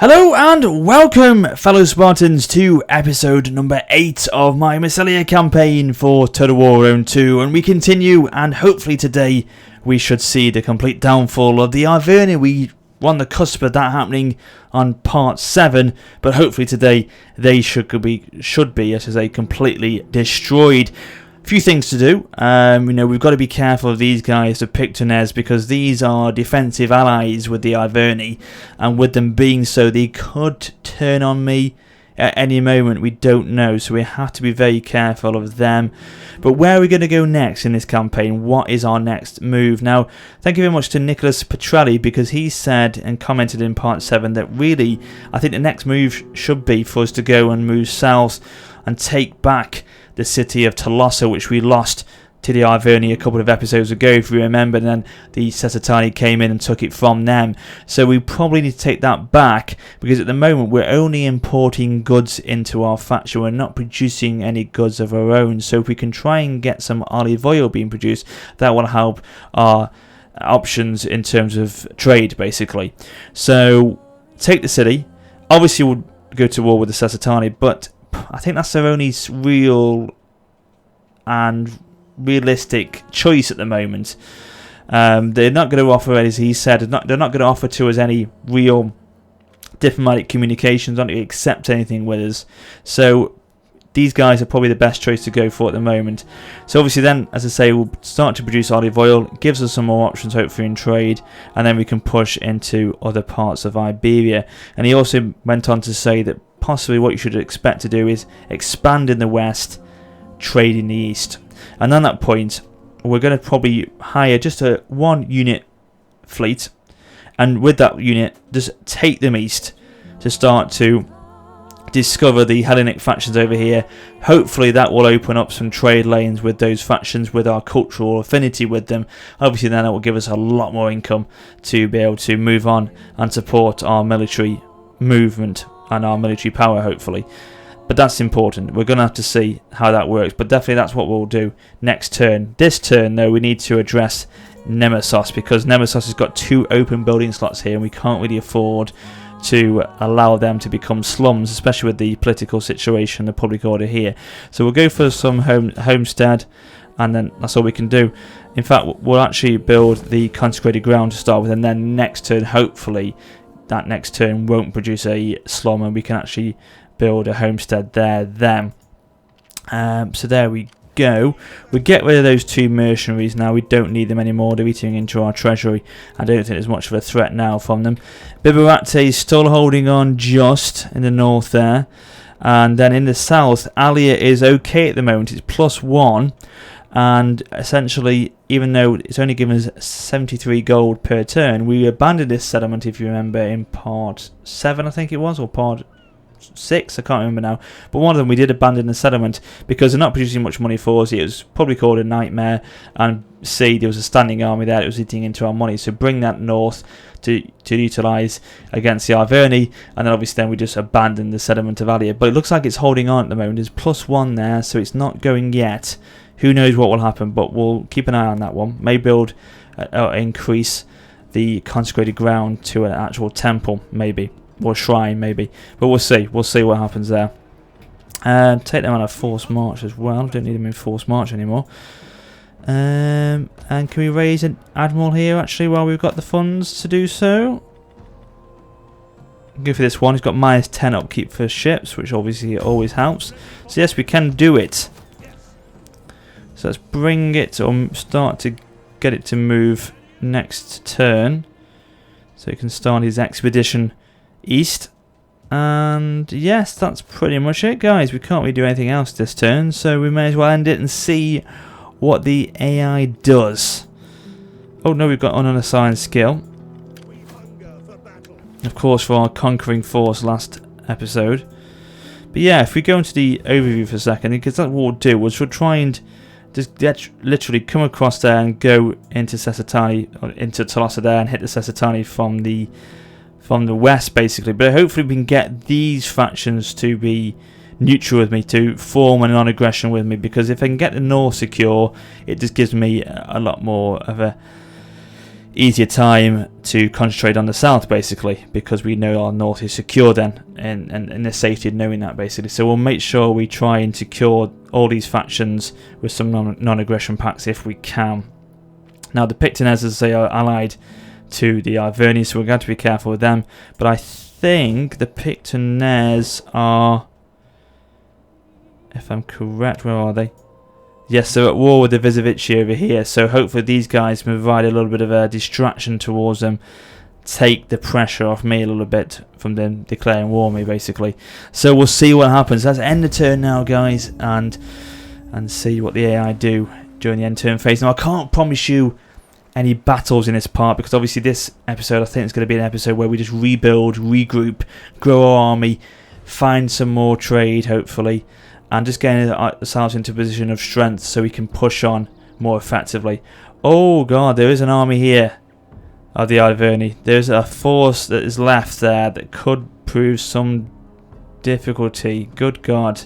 Hello and welcome, fellow Spartans, to episode number 8 of my Massilia campaign for Total War Round 2, and we continue, and hopefully today we should see the complete downfall of the Arverni. We were on the cusp of that happening on part 7, but hopefully today they should be, I should say, completely destroyed. Few things to do. We've got to be careful of these guys, the Pictoners, because these are defensive allies with the Arverni, and with them being so, they could turn on me at any moment. We don't know, so we have to be very careful of them. But where are we going to go next in this campaign? What is our next move? Now, thank you very much to Nicholas Petrelli, because he said and commented in part 7 that really, I think the next move should be for us to go and move south and take back the city of Tolosa, which we lost to the Arverni a couple of episodes ago, if you remember, and then the Setbacks came in and took it from them. So we probably need to take that back, because at the moment we're only importing goods into our faction. We're not producing any goods of our own. So if we can try and get some olive oil being produced, that will help our options in terms of trade, basically. So take the city. Obviously we'll go to war with the Setbacks, but I think that's their only real and realistic choice at the moment. They're not going to offer, as he said, they're not going to offer to us any real diplomatic communications, not to accept anything with us. So these guys are probably the best choice to go for at the moment. So obviously then, as I say, we'll start to produce olive oil, gives us some more options hopefully in trade, and then we can push into other parts of Iberia. And he also went on to say that possibly what you should expect to do is expand in the west, trade in the east. And on that point, we're going to probably hire just a 1 unit fleet, and with that unit, just take them east to start to discover the Hellenic factions over here. Hopefully that will open up some trade lanes with those factions, with our cultural affinity with them. Obviously then it will give us a lot more income to be able to move on and support our military movement and our military power, hopefully. But that's important. We're going to have to see how that works, but definitely that's what we'll do next turn. This turn though, we need to address Nemesis, because Nemesis has got 2 open building slots here, and we can't really afford to allow them to become slums, especially with the political situation, the public order here. So we'll go for some homestead, and then that's all we can do. In fact, we'll actually build the consecrated ground to start with, and then next turn, hopefully that next turn won't produce a slum, and we can actually build a homestead there then. So there we go. We get rid of those 2 mercenaries now. We don't need them anymore. They're eating into our treasury. I don't think there's much of a threat now from them. Bibarate is still holding on just in the north there, and then in the south, Alia is okay at the moment. It's +1, and essentially, even though it's only given us 73 gold per turn, we abandoned this settlement, if you remember, in part 7 I think it was, or part 6, I can't remember now, but one of them we did abandon the settlement because they're not producing much money for us. It was probably called a nightmare, and C, there was a standing army there that was eating into our money, so bring that north to utilise against the Arverni, and then obviously then we just abandoned the settlement of Alia. But it looks like it's holding on at the moment. There's +1 there, so it's not going yet. Who knows what will happen, but we'll keep an eye on that one. May build increase the consecrated ground to an actual temple, maybe, or shrine, maybe. But we'll see. We'll see what happens there. Take them on a forced march as well. Don't need them in forced march anymore. And can we raise an admiral here actually while we've got the funds to do so? Go for this one. He's got -10 upkeep for ships, which obviously always helps. So yes, we can do it. So let's bring it, or start to get it to move next turn, so he can start his expedition east. And yes, that's pretty much it, guys. We can't really do anything else this turn, so we may as well end it and see what the AI does. Oh no, we've got unassigned skill, of course, for our conquering force last episode. But yeah, if we go into the overview for a second, because that's what we'll do, is we'll try and just literally come across there and go into Setbacks, or into Tolosa there, and hit the Setbacks from the west, basically. But hopefully we can get these factions to be neutral with me, to form a non-aggression with me, because if I can get the north secure, it just gives me a lot more of a easier time to concentrate on the south, basically, because we know our north is secure then, and the safety of knowing that, basically. So we'll make sure we try and secure all these factions with some non-aggression pacts if we can. Now the Pictoners, as I say, are allied to the Arverni, so we're going to be careful with them, but I think the Pictoners are, if I'm correct, where are they? Yes, they're at war with the Visivici over here, so hopefully these guys can provide a little bit of a distraction towards them, take the pressure off me a little bit from them declaring war on me, basically. So we'll see what happens. Let's end the turn now, guys, and see what the AI do during the end turn phase. Now, I can't promise you any battles in this part, because obviously this episode, I think, is going to be an episode where we just rebuild, regroup, grow our army, find some more trade, hopefully, and just getting ourselves into a position of strength so we can push on more effectively. Oh god, there is an army here of the Arverni. There's a force that is left there that could prove some difficulty. Good god.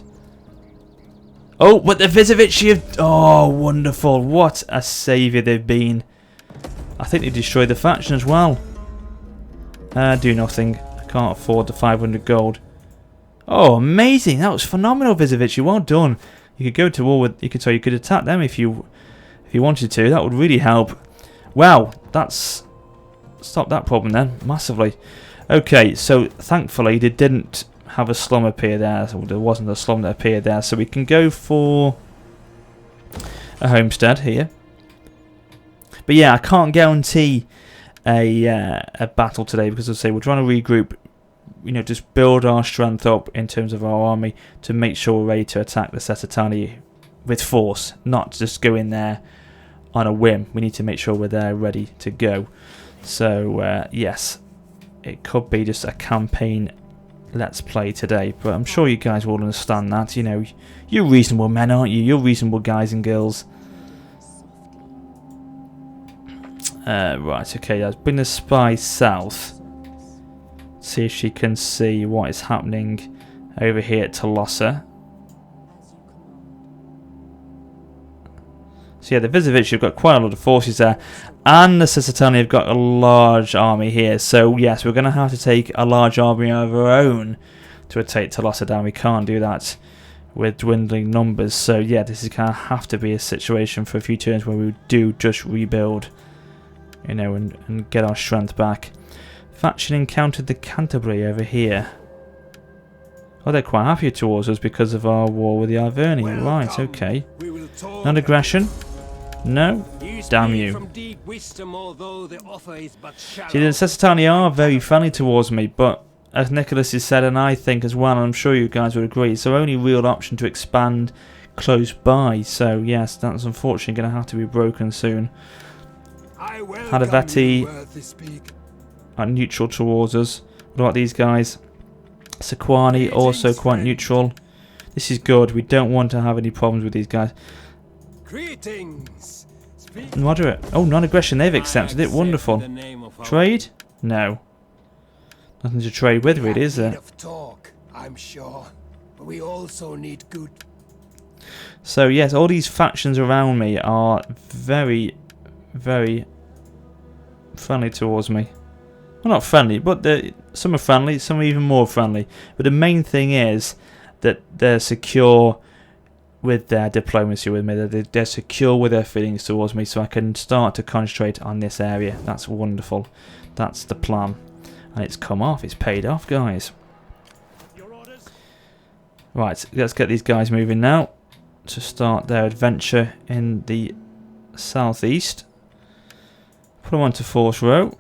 Oh, but the Visivici have... Oh, wonderful. What a saviour they've been. I think they destroyed the faction as well. Do nothing. I can't afford the 500 gold. Oh, amazing! That was phenomenal, Visivici. Well done. You could go to war with. You could attack them if you wanted to. That would really help. Wow, that's stopped that problem then massively. Okay, so thankfully they didn't have a slum appear there. So there wasn't a slum that appeared there, so we can go for a homestead here. But yeah, I can't guarantee a battle today because, as I say, we're trying to regroup. You know, just build our strength up in terms of our army to make sure we're ready to attack the Settatani with force, not just go in there on a whim. We need to make sure we're there ready to go. So yes, it could be just a campaign let's play today, but I'm sure you guys will understand that. You know, you're reasonable men, aren't you? You're reasonable guys and girls. Right, okay, let's bring the spy south. See if she can see what is happening over here at Tolosa. So yeah, the Visivici have got quite a lot of forces there, and the Siciliani have got a large army here. So yes, we're going to have to take a large army of our own to take Tolosa down. We can't do that with dwindling numbers. So yeah, this is going to have to be a situation for a few turns where we do just rebuild, you know, and get our strength back. Faction encountered the Canterbury over here. Oh, they're quite happy towards us because of our war with the Arverni. Right, okay. Non-aggression? No? Damn you. See, the Siciliani are very friendly towards me, but as Nicholas has said, and I think as well, and I'm sure you guys would agree, it's our only real option to expand close by. So yes, that's unfortunately going to have to be broken soon. Hadaveti are neutral towards us. What about these guys? Sequani also quite neutral. This is good. We don't want to have any problems with these guys. Moderate. Oh, non-aggression. They've accepted it. Wonderful. Trade? No. Nothing to trade with, really, is there? I'm sure, but we also need good. So yes, all these factions around me are very, very friendly towards me. Well, not friendly, but some are friendly, some are even more friendly. But the main thing is that they're secure with their diplomacy with me. They're secure with their feelings towards me, so I can start to concentrate on this area. That's wonderful. That's the plan. And it's come off. It's paid off, guys. Right, let's get these guys moving now to start their adventure in the southeast. Put them onto force row.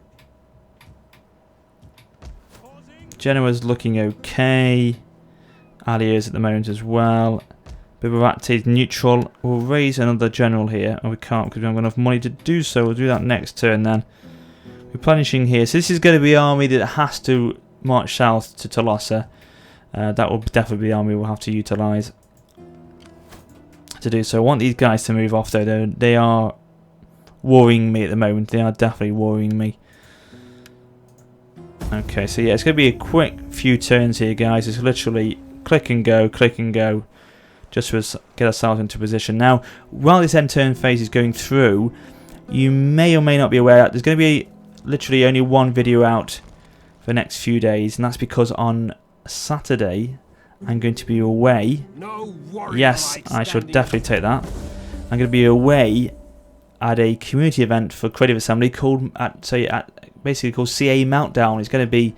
Genoa's looking okay. Alia's at the moment as well. Bibarati is neutral. We'll raise another general here. And we can't because we haven't got enough money to do so. We'll do that next turn then. Replenishing here. So this is going to be an army that has to march south to Tolosa. That will definitely be the army we'll have to utilise to do so. I want these guys to move off though. They are worrying me at the moment. They are definitely worrying me. Okay, so yeah, it's going to be a quick few turns here, guys. It's literally click and go, just to get ourselves into position. Now, while this end turn phase is going through, you may or may not be aware that there's going to be literally only one video out for the next few days, and that's because on Saturday I'm going to be away. Yes, I shall definitely take that. I'm going to be away at a community event for Creative Assembly called basically called CA Meltdown. It's going to be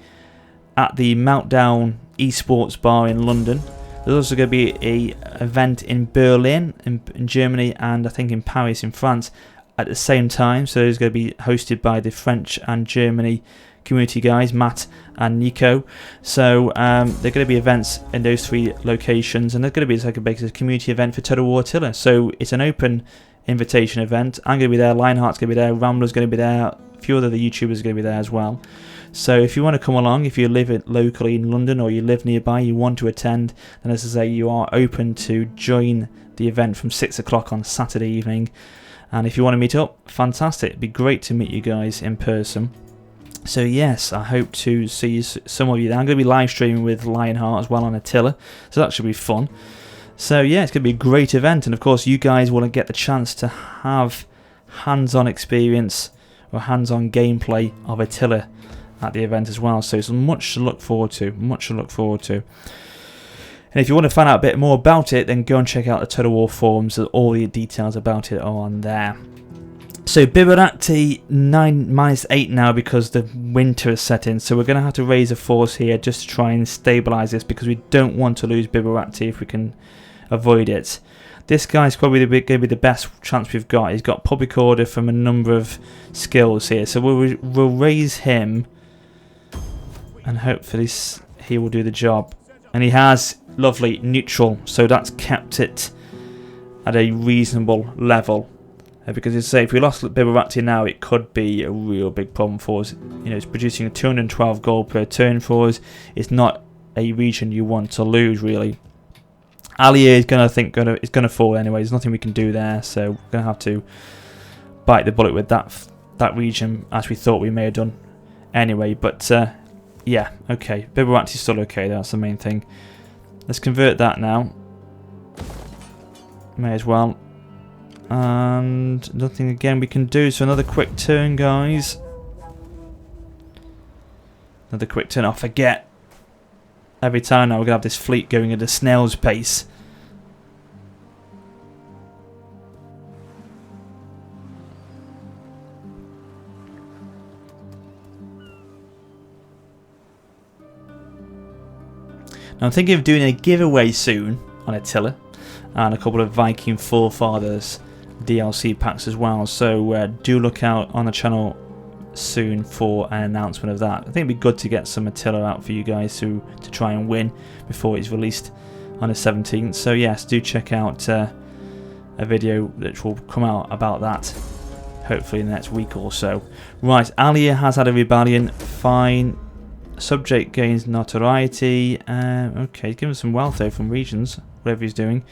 at the Meltdown Esports Bar in London. There's also going to be a event in Berlin in Germany, and I think in Paris in France at the same time. So it's going to be hosted by the French and Germany community guys, Matt and Nico. So there are going to be events in those 3 locations, and there's going to be like a community event for Total War Attila. So it's an open invitation event. I'm going to be there, Lionheart's going to be there, Rambler's going to be there, a few other YouTubers are going to be there as well. So if you want to come along, if you live locally in London or you live nearby, you want to attend, then as I say, you are open to join the event from 6 o'clock on Saturday evening. And if you want to meet up, fantastic. It'd be great to meet you guys in person. So yes, I hope to see some of you there. I'm going to be live streaming with Lionheart as well on Attila, so that should be fun. So yeah, it's going to be a great event, and of course you guys will get the chance to have hands-on experience or hands-on gameplay of Attila at the event as well. So it's much to look forward to. Much to look forward to. And if you want to find out a bit more about it, then go and check out the Total War forums. All the details about it are on there. So Biberacti 9-8 now because the winter is set in. So we're going to have to raise a force here just to try and stabilise this, because we don't want to lose Biberacti if we can avoid it. This guy's probably going to be the best chance we've got. He's got public order from a number of skills here. So we'll raise him, and hopefully he will do the job. And he has lovely neutral, so that's kept it at a reasonable level. Because as I say, if we lost Biberacti now, it could be a real big problem for us. You know, it's producing a 212 gold per turn for us. It's not a region you want to lose, really. Alia is going to fall anyway. There's nothing we can do there, so we're going to have to bite the bullet with that region, as we thought we may have done anyway. But yeah, okay. Biberacti's still okay. That's the main thing. Let's convert that now. May as well. And nothing again we can do, so another quick turn, guys. Another quick turn. I forget every time now we're gonna have this fleet going at a snail's pace. Now I'm thinking of doing a giveaway soon on Attila, and a couple of Viking Forefathers DLC packs as well, so do look out on the channel soon for an announcement of that. I think it'd be good to get some Attila out for you guys to try and win before it's released on the 17th. So yes, do check out a video which will come out about that hopefully in the next week or so. Right, Alia has had a rebellion. Fine. Subject gains notoriety. Okay, give him some wealth though from regions, whatever he's doing.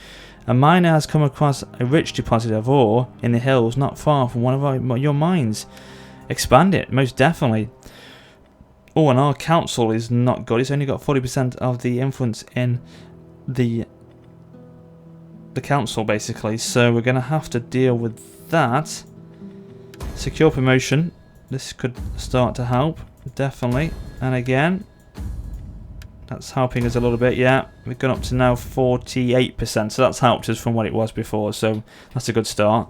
A miner has come across a rich deposit of ore in the hills not far from one of your mines. Expand it, most definitely. Oh, and our council is not good. It's only got 40% of the influence in the council, basically. So we're going to have to deal with that. Secure promotion. This could start to help, definitely. And again, that's helping us a little bit, yeah. We've gone up to now 48%, so that's helped us from what it was before, so that's a good start.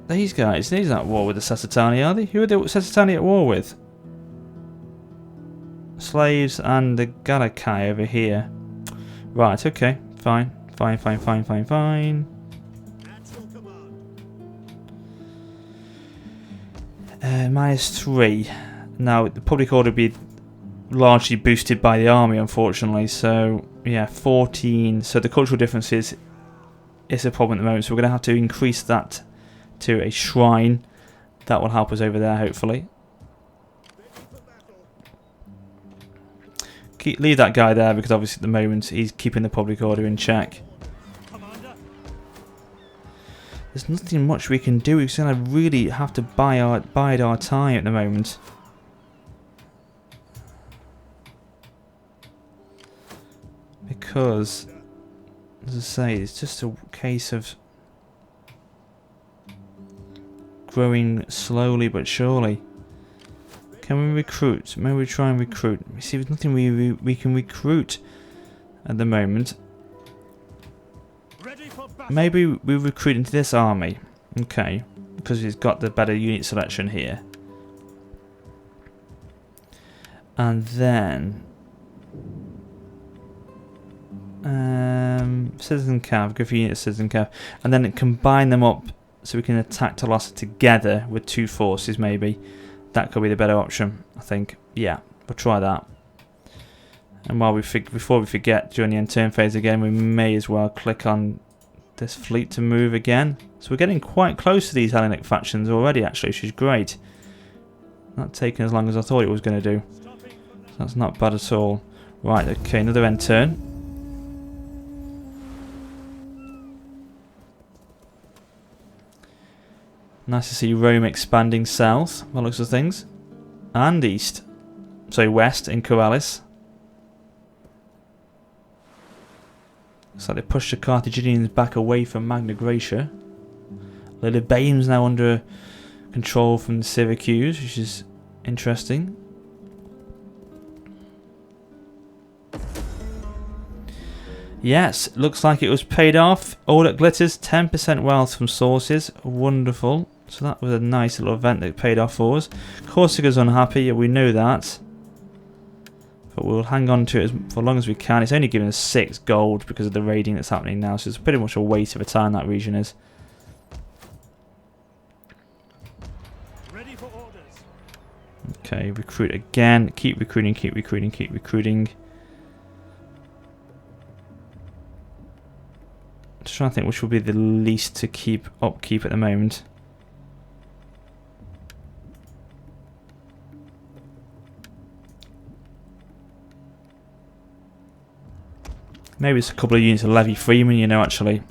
These guys, these aren't at war with the Sasatani, are they? Who are the Sasatani at war with? Slaves and the Galakai over here. Right, okay, fine. Fine. -3. Now the public order would be largely boosted by the army, unfortunately. So yeah, 14. So the cultural differences is a problem at the moment. So we're going to have to increase that to a shrine. That will help us over there, hopefully. Leave that guy there because obviously at the moment he's keeping the public order in check. There's nothing much we can do. We're going to really have to bide our time at the moment. Because As I say, it's just a case of growing slowly but surely. Can we recruit? Maybe we try and recruit. We see there's nothing we can recruit at the moment. Maybe we recruit into this army. Okay. Because he's got the better unit selection here. And then citizen cav, go for unit citizen cav. And then combine them up so we can attack Tolosa together with 2 forces maybe. That could be the better option, I think. Yeah, we'll try that. And while before we forget during the end turn phase again, we may as well click on this fleet to move again. So we're getting quite close to these Hellenic factions already, actually, which is great. Not taking as long as I thought it was going to do. So that's not bad at all. Right, okay, another end turn. Nice to see Rome expanding south, by the looks of things. And east. So west in Corellis. Looks like they pushed the Carthaginians back away from Magna Graecia. Lilybaeum's now under control from Syracuse, which is interesting. Yes, looks like it was paid off. All that glitters, 10% wealth from sources. Wonderful. So that was a nice little event that paid off for us. Corsica's unhappy, we know that. But we'll hang on to it for as long as we can. It's only giving us 6 gold because of the raiding that's happening now. So it's pretty much a waste of a time that region is. Ready for orders. Okay, recruit again. Keep recruiting, keep recruiting, keep recruiting. Just trying to think which will be the least to keep upkeep at the moment. Maybe it's a couple of units of Levy Freeman, you know, actually.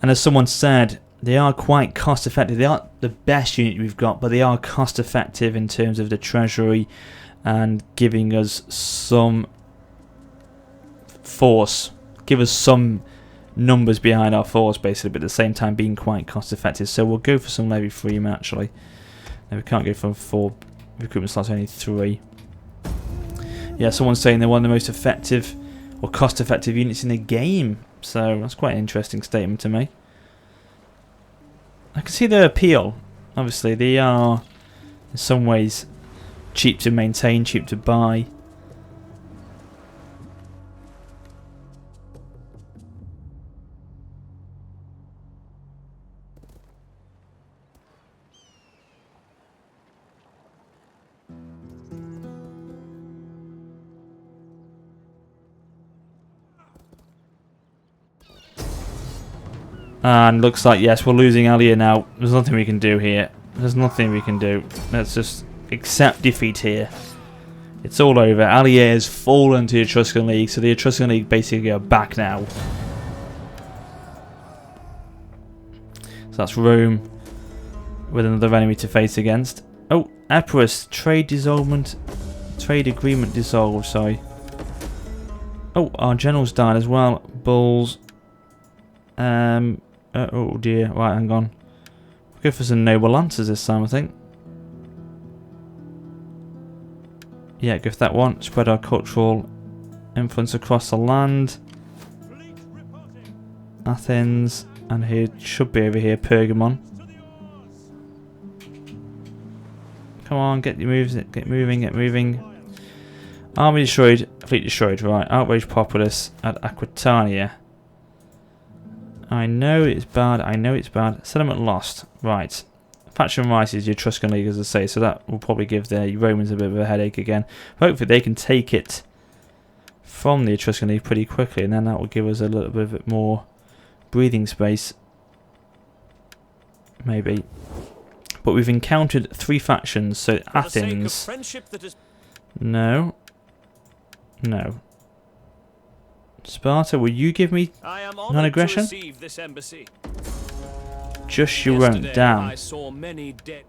And as someone said, they are quite cost effective. They aren't the best unit we've got, but they are cost effective in terms of the treasury and giving us some force. Give us some numbers behind our force, basically, but at the same time being quite cost effective. So we'll go for some Levy Freeman, actually. No, we can't go for 4 recruitment slots, only 3. Yeah, someone's saying they're one of the most effective or cost-effective units in the game. So that's quite an interesting statement to me. I can see their appeal. Obviously, they are in some ways cheap to maintain, cheap to buy. And looks like, yes, we're losing Alia now. There's nothing we can do here. There's nothing we can do. Let's just accept defeat here. It's all over. Alia has fallen to the Etruscan League, so the Etruscan League basically are back now. So that's Rome with another enemy to face against. Oh, Epirus. Trade dissolvement. Trade agreement dissolved, sorry. Oh, our general's died as well. Bulls. Oh dear, right, hang on. We'll go for some noble lancers this time, I think. Yeah, go for that one. Spread our cultural influence across the land. Athens, and here should be over here, Pergamon. Come on, get moving, get moving. Army destroyed, fleet destroyed, right. Outraged populace at Aquitania. I know it's bad, I know it's bad. Settlement lost. Right. Faction rises the Etruscan League, as I say, so that will probably give the Romans a bit of a headache again. Hopefully they can take it from the Etruscan League pretty quickly, and then that will give us a little bit more breathing space. Maybe. But we've encountered 3 factions, so Athens... No. No. Sparta, will you give me non-aggression? Just you won't. Damn. I saw many dead.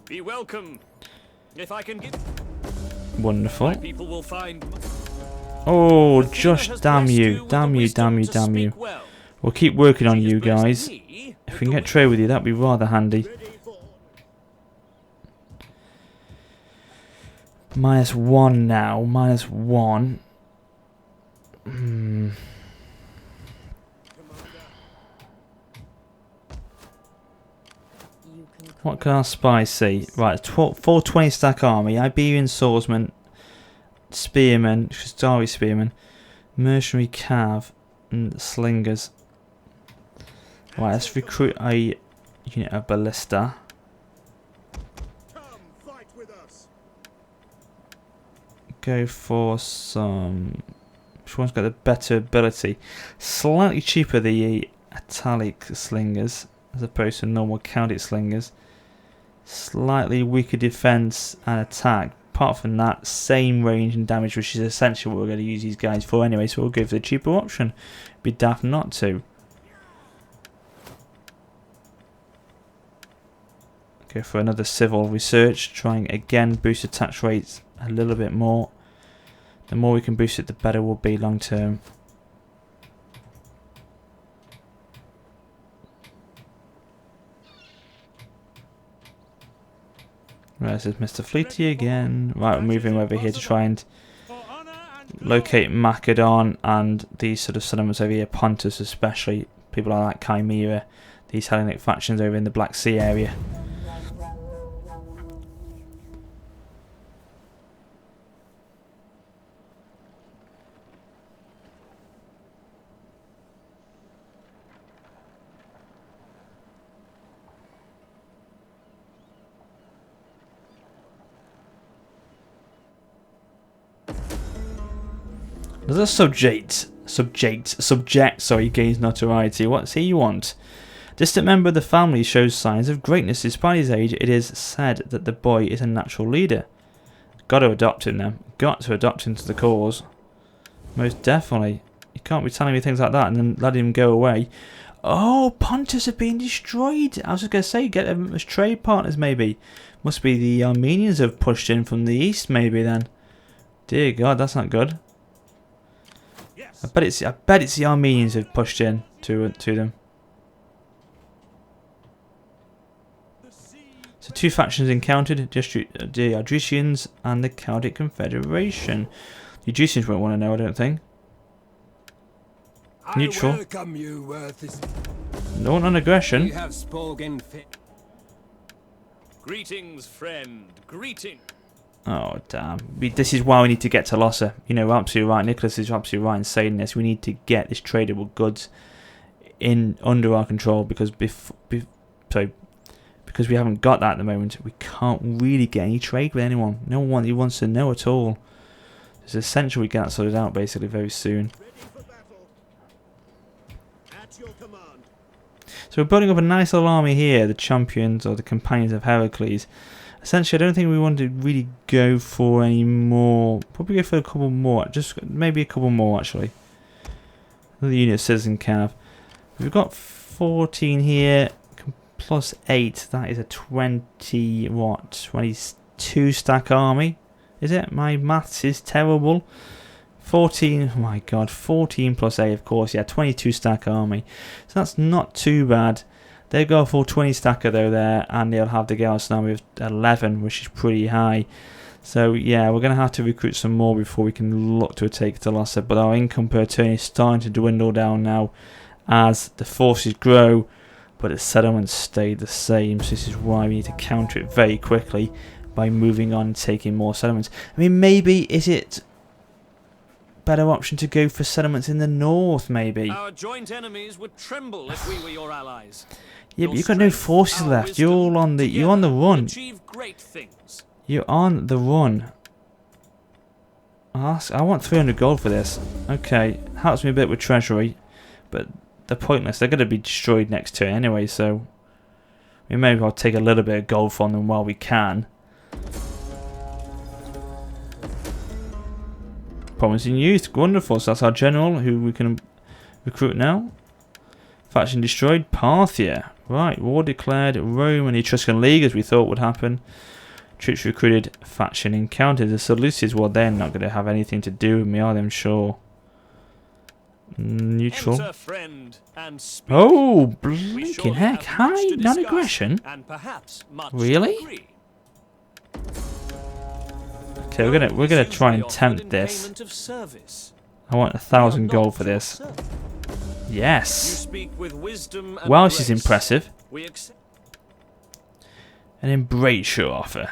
Be welcome. If I can get wonderful. my people will find. Oh, Athena just has damn blessed you. with Damn the you, wisdom damn you, to damn you. speak well. We'll keep working on She has you blessed guys. me If with we can the get trade with you, that'd be rather handy. -1 now. -1. What can our spies see? Right, 420 stack army, Iberian swordsman, spearmen, Shistari spearmen, mercenary cav, and slingers. Right, let's recruit a unit of ballista. Go for some. Which one's got the better ability? Slightly cheaper, the italic slingers, as opposed to normal Celtic slingers. Slightly weaker defense and attack. Apart from that, same range and damage, which is essentially what we're going to use these guys for anyway. So we'll go for the cheaper option. Be daft not to. Go for another civil research. Trying again boost attack rates a little bit more. The more we can boost it, the better we'll be long term. Right, this is Mr. Fleety again. Right, we're moving over here to try and locate Macedon and these sort of settlements over here, Pontus especially. People like Chimera, these Hellenic factions over in the Black Sea area. Does a subject, gains notoriety? What's he you want? Distant member of the family shows signs of greatness. Despite his age, it is said that the boy is a natural leader. Got to adopt him then. Got to adopt him to the cause. Most definitely. You can't be telling me things like that and then let him go away. Oh, Pontus have been destroyed. I was just going to say, get them as trade partners maybe. Must be the Armenians have pushed in from the east maybe then. Dear God, that's not good. I bet it's the Armenians who've pushed in to them. So 2 factions encountered, the Adrusians and the Celtic Confederation. The Adrusians won't want to know, I don't think. Neutral. I welcome you, No non-aggression. you have spoken fit. Greetings, friend. Greeting. Oh, damn. This is why we need to get to Lhasa. You know, absolutely right. Nicholas is absolutely right in saying this. We need to get this tradable goods under our control because because we haven't got that at the moment. We can't really get any trade with anyone. No one who wants to know at all. It's essential we get that sorted out basically very soon. So we're building up a nice little army here. The champions or the companions of Heracles. Essentially, I don't think we want to really go for any more. Probably go for a couple more. Just maybe a couple more, actually. Another unit of citizen cav. We've got 14 here. Plus 8. That is a 22 stack army. Is it? My maths is terrible. 14. Oh my God. 14 plus 8, of course. Yeah, 22 stack army. So that's not too bad. They go for 20 stacker though there, and they'll have the garrison army of 11, which is pretty high. So yeah, we're going to have to recruit some more before we can look to take Lhasa. But our income per turn is starting to dwindle down now as the forces grow, but the settlements stay the same. So this is why we need to counter it very quickly by moving on and taking more settlements. I mean, maybe is it better option to go for settlements in the north? Maybe. Our joint enemies would tremble if we were your allies. Yeah, but you've got no forces left. You're all on the. You're on the run. Achieve great things. You're on the run. I want 300 gold for this. Okay, helps me a bit with treasury, but they're pointless. They're going to be destroyed next turn anyway. So we may as well take a little bit of gold from them while we can. Promising youth, wonderful. So that's our general who we can recruit now. Faction destroyed, Parthia. Right, war declared, Rome and the Etruscan League as we thought would happen. Troops recruited. Faction encountered. The Seleucids, well, they're not going to have anything to do with me, are they? I'm sure. Neutral. Enter, friend, and speak. Oh, We blinking surely heck. have much Hi, to discuss, non-aggression. and perhaps much to Really? agree. Okay, we're gonna try and tempt this. Payment of service. I want 1,000 gold for this. You Yes. speak with wisdom and Welsh is grace. impressive. We accept. And embrace your offer.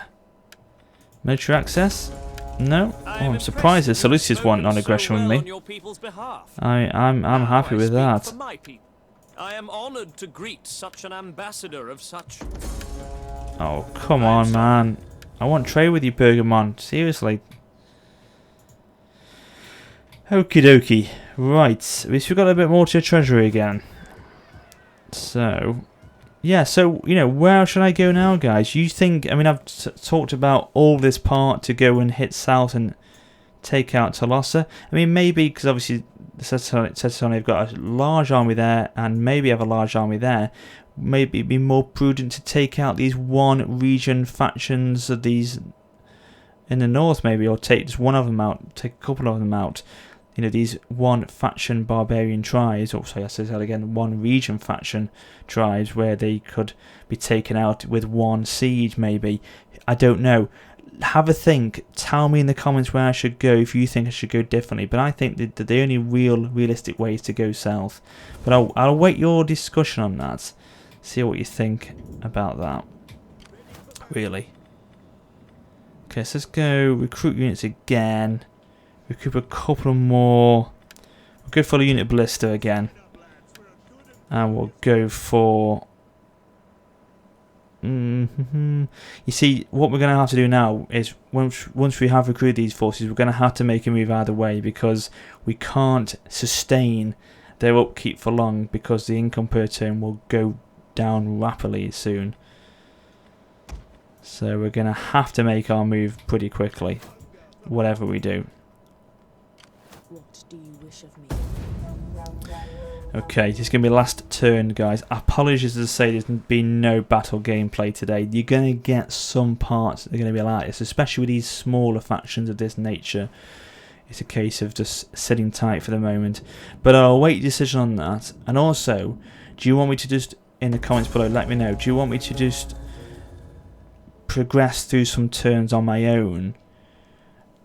Military access? No. Oh, I'm impressed surprised the that you have Seleucids want spoken non-aggression so with well me. on your people's behalf. I'm Now happy I with speak that. for my people. I am honored to greet such an ambassador of such. Oh, come on, man. I want trade with you, Bergamon. Seriously. Okie dokie. Right. At least we've got a bit more to the treasury again. So, yeah, so, you know, where should I go now, guys? You think, I mean, I've talked about all this part to go and hit south and take out Tolosa. I mean, maybe, because obviously the Setone have got a large army there, and maybe have a large army there. Maybe it'd be more prudent to take out these one region factions of these in the north, maybe, or take just one of them out, take a couple of them out. You know, these one faction barbarian tribes, or sorry, I said that again, one region faction tribes, where they could be taken out with one siege, maybe. I don't know. Have a think. Tell me in the comments where I should go if you think I should go differently. But I think that the only realistic way is to go south. But I'll await your discussion on that. See what you think about that. Really. Okay, so let's go recruit units again. Recruit a couple more. We'll go for a unit ballista again. And we'll go for... You see, what we're going to have to do now is, once we have recruited these forces, we're going to have to make a move either way, because we can't sustain their upkeep for long, because the income per turn will go down rapidly soon. So we're going to have to make our move pretty quickly, whatever we do. What do you wish of me? Okay, this is going to be the last turn, guys. Apologies to say there's been no battle gameplay today. You're going to get some parts that are going to be like this, especially with these smaller factions of this nature. It's a case of just sitting tight for the moment. But I'll await your decision on that. And also, do you want me to just, in the comments below, let me know, do you want me to just progress through some turns on my own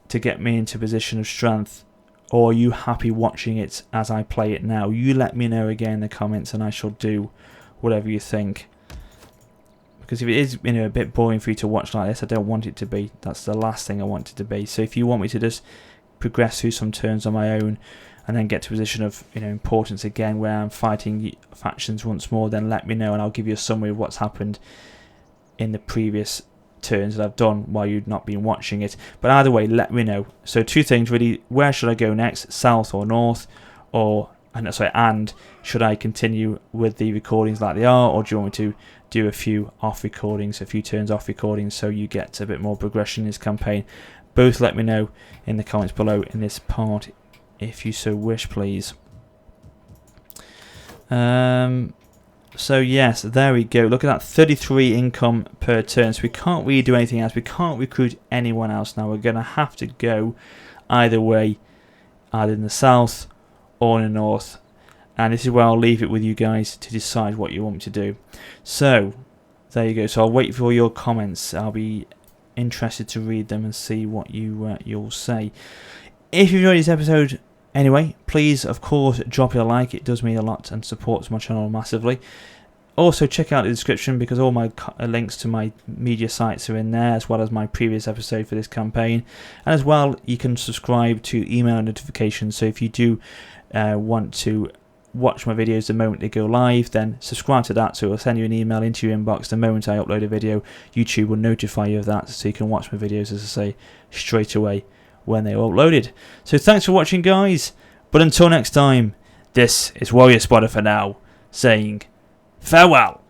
to get me into a position of strength? Or are you happy watching it as I play it now? You let me know again in the comments, and I shall do whatever you think. Because if it is, you know, a bit boring for you to watch like this, I don't want it to be. That's the last thing I want it to be. So if you want me to just progress through some turns on my own and then get to a position of, you know, importance again where I'm fighting factions once more, then let me know, and I'll give you a summary of what's happened in the previous turns that I've done while you've not been watching it. But either way, let me know. So two things really: where should I go next, south or north, and should I continue with the recordings like they are, or do you want me to do a few turns off recordings, so you get a bit more progression in this campaign? Both let me know in the comments below in this part, if you so wish, please. So yes, there we go. Look at that, 33 income per turn. So we can't really do anything else. We can't recruit anyone else now. We're going to have to go either way, either in the south or in the north. And this is where I'll leave it with you guys to decide what you want me to do. So there you go. So I'll wait for your comments. I'll be interested to read them and see what you'll say. If you enjoyed this episode anyway, please, of course, drop a like. It does mean a lot and supports my channel massively. Also, check out the description, because all my links to my media sites are in there, as well as my previous episode for this campaign. And as well, you can subscribe to email notifications. So if you do want to watch my videos the moment they go live, then subscribe to that, so it'll send you an email into your inbox the moment I upload a video. YouTube will notify you of that, so you can watch my videos, as I say, straight away when they are uploaded. So thanks for watching, guys, but until next time, this is Warrior Spotter for now, saying farewell.